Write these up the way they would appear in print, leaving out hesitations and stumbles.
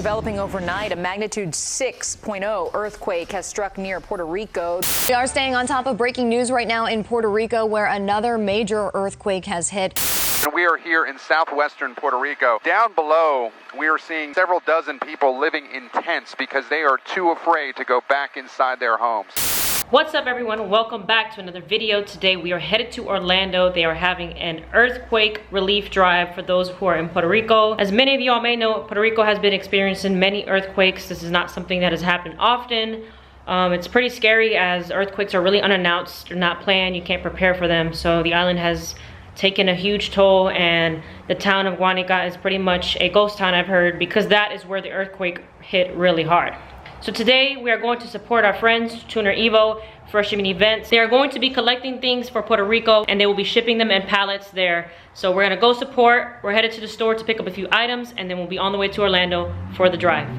developing overnight. A magnitude 6.0 earthquake has struck near Puerto Rico. We are staying on top of breaking news right now in Puerto Rico, where another major earthquake has hit. And we are here in southwestern Puerto Rico. Down below, we are seeing several dozen people living in tents because they are too afraid to go back inside their homes. What's up, everyone? Welcome back to another video. Today we are headed to Orlando. They are having an earthquake relief drive for those who are in Puerto Rico. As many of y'all may know, Puerto Rico has been experiencing many earthquakes. This is not something that has happened often. It's pretty scary as earthquakes are really unannounced or not planned. You can't prepare for them. So the island has taken a huge toll, and the town of Guanica is pretty much a ghost town, I've heard, because that is where the earthquake hit really hard. So today we are going to support our friends, Tuner Evo, for shipping events. They are going to be collecting things for Puerto Rico, and they will be shipping them in pallets there. So we're gonna go support. We're headed to the store to pick up a few items, and then we'll be on the way to Orlando for the drive.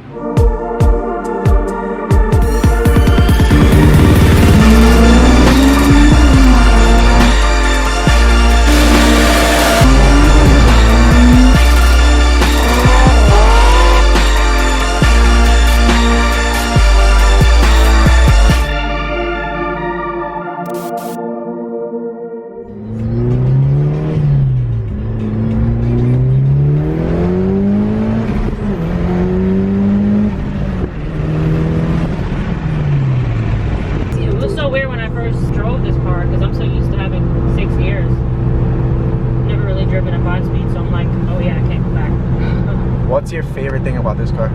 What's your favorite thing about this car?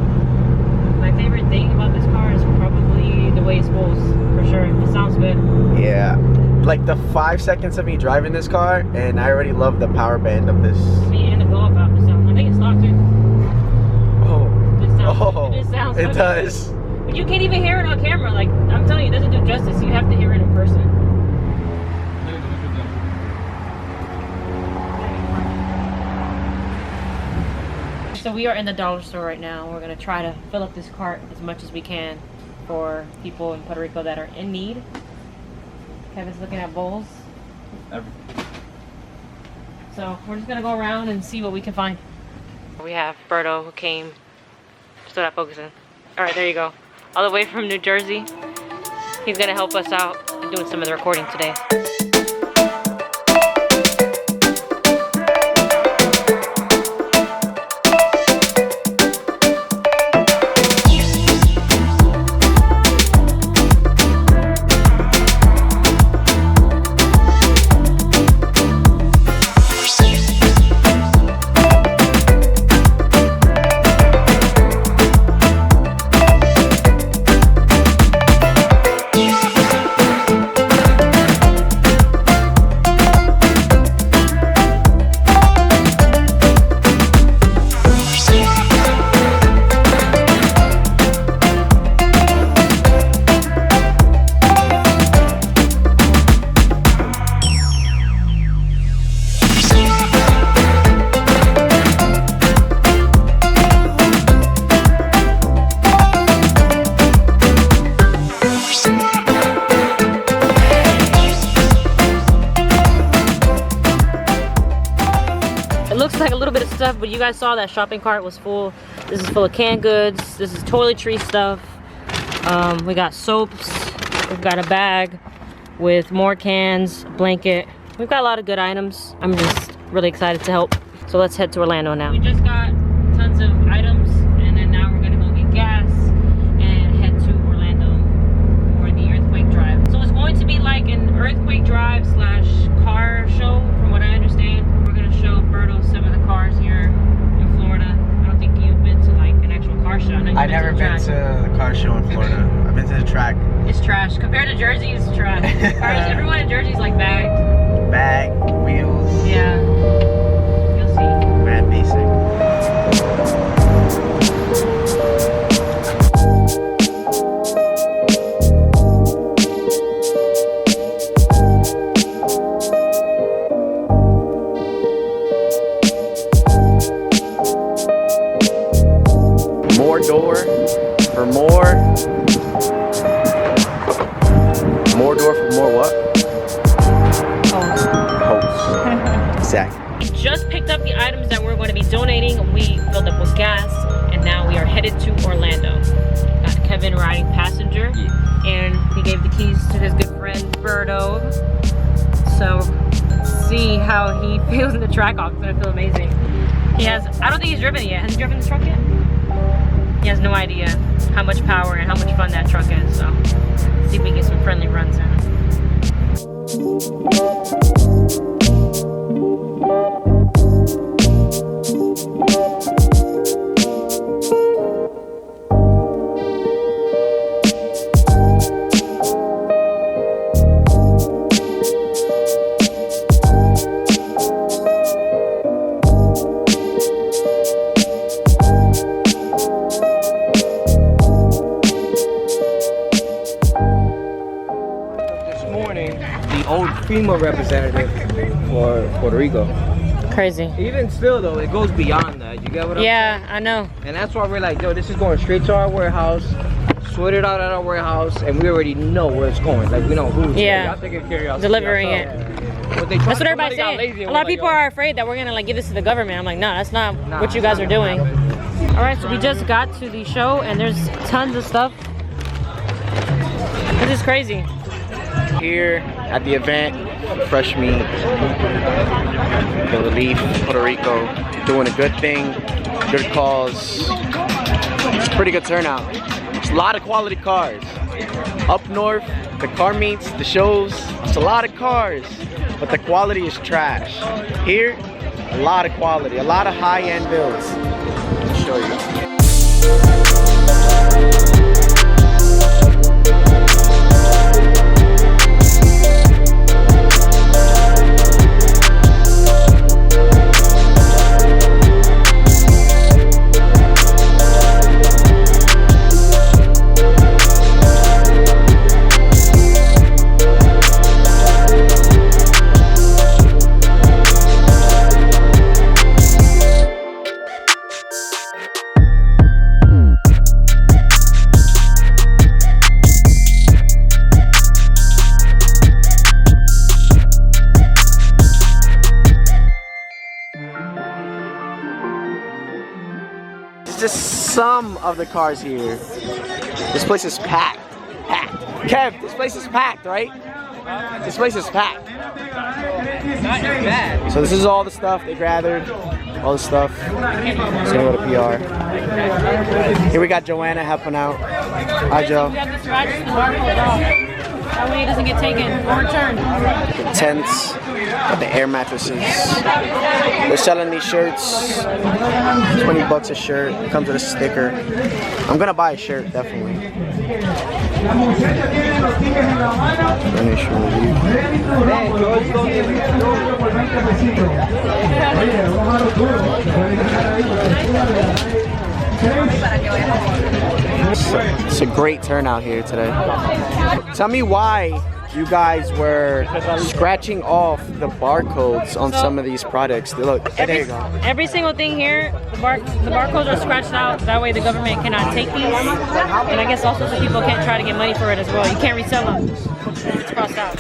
My favorite thing about this car is probably the way it spools, for sure. It sounds good. Yeah. Like the 5 seconds of me driving this car, and I already love the power band of this. Me and the glow up out the sound. I think it's locked, too. Oh. It sounds It does. But you can't even hear it on camera. Like, I'm telling you, it doesn't do justice. You have to hear it in person. So we are in the dollar store right now. We're gonna try to fill up this cart as much as we can for people in Puerto Rico that are in need. Kevin's looking at bowls. So we're just gonna go around and see what we can find. We have Berto who came, still not focusing. All right, there you go. All the way from New Jersey. He's gonna help us out in doing some of the recording today. Looks like a little bit of stuff, but you guys saw that shopping cart was full. This is full of canned goods. This is toiletry stuff. We got soaps. We've got a bag with more cans, a blanket. We've got a lot of good items. I'm just really excited to help. So let's head to Orlando now. We just got tons of items, and then now we're gonna go get gas and head to Orlando for the earthquake drive. So it's going to be like an earthquake drive slash car show, from what I understand. We're gonna show Berto some of the cars here in Florida. I don't think you've been to like an actual car show. I've never been to the car show in Florida. I've been to the track. It's trash. Compared to Jersey, it's trash. Everyone in Jersey is like bagged. Bag, wheels. Yeah. You'll see. Mad basic. More door for more. More door for more what? Hopes. Exactly. We just picked up the items that we're going to be donating. We filled up with gas, and now we are headed headed to Orlando. Got Kevin riding passenger, and he gave the keys to his good friend Birdo. So let's see how he feels in the track off. It's gonna feel amazing. He has, I don't think he's driven it yet. Has he driven this truck yet? He has no idea how much power and how much fun that truck is. So let's see if we get some friendly runs in. Old FEMA representative for Puerto Rico. Crazy. Even still though, it goes beyond that. You get what I'm saying? Yeah, I know. And that's why we're like, yo, this is going straight to our warehouse, sorted out at our warehouse, and we already know where it's going. Like we know who's delivering it. That's what everybody's saying. A lot of people are afraid that we're gonna like give this to the government. I'm like, no, that's not what you guys are doing. All right, so we just got to the show and there's tons of stuff. This is crazy. Here at the event, fresh meat, the relief, Puerto Rico, doing a good thing, good cause. It's a pretty good turnout. It's a lot of quality cars. Up north, the car meets, the shows, it's a lot of cars, but the quality is trash. Here, a lot of quality, a lot of high-end builds. I'll show you. Just some of the cars here. This place is packed. Packed. Kev, this place is packed, right? This place is packed. Not bad. So this is all the stuff they gathered. All the stuff. It's gonna go to PR. Here we got Joanna helping out. Hi, Joe. We have to scratch the barcode off. That way it doesn't get taken or returned. The tents, the air mattresses. They're selling these shirts. 20 bucks a shirt. Comes with a sticker. I'm gonna buy a shirt, definitely. Donation relief. It's a great turnout here today. Tell me why you guys were scratching off the barcodes on some of these products. Look, there you go. Every single thing here, the barcodes are scratched out. That way the government cannot take these. And I guess also so people can't try to get money for it as well. You can't resell them. It's crossed out.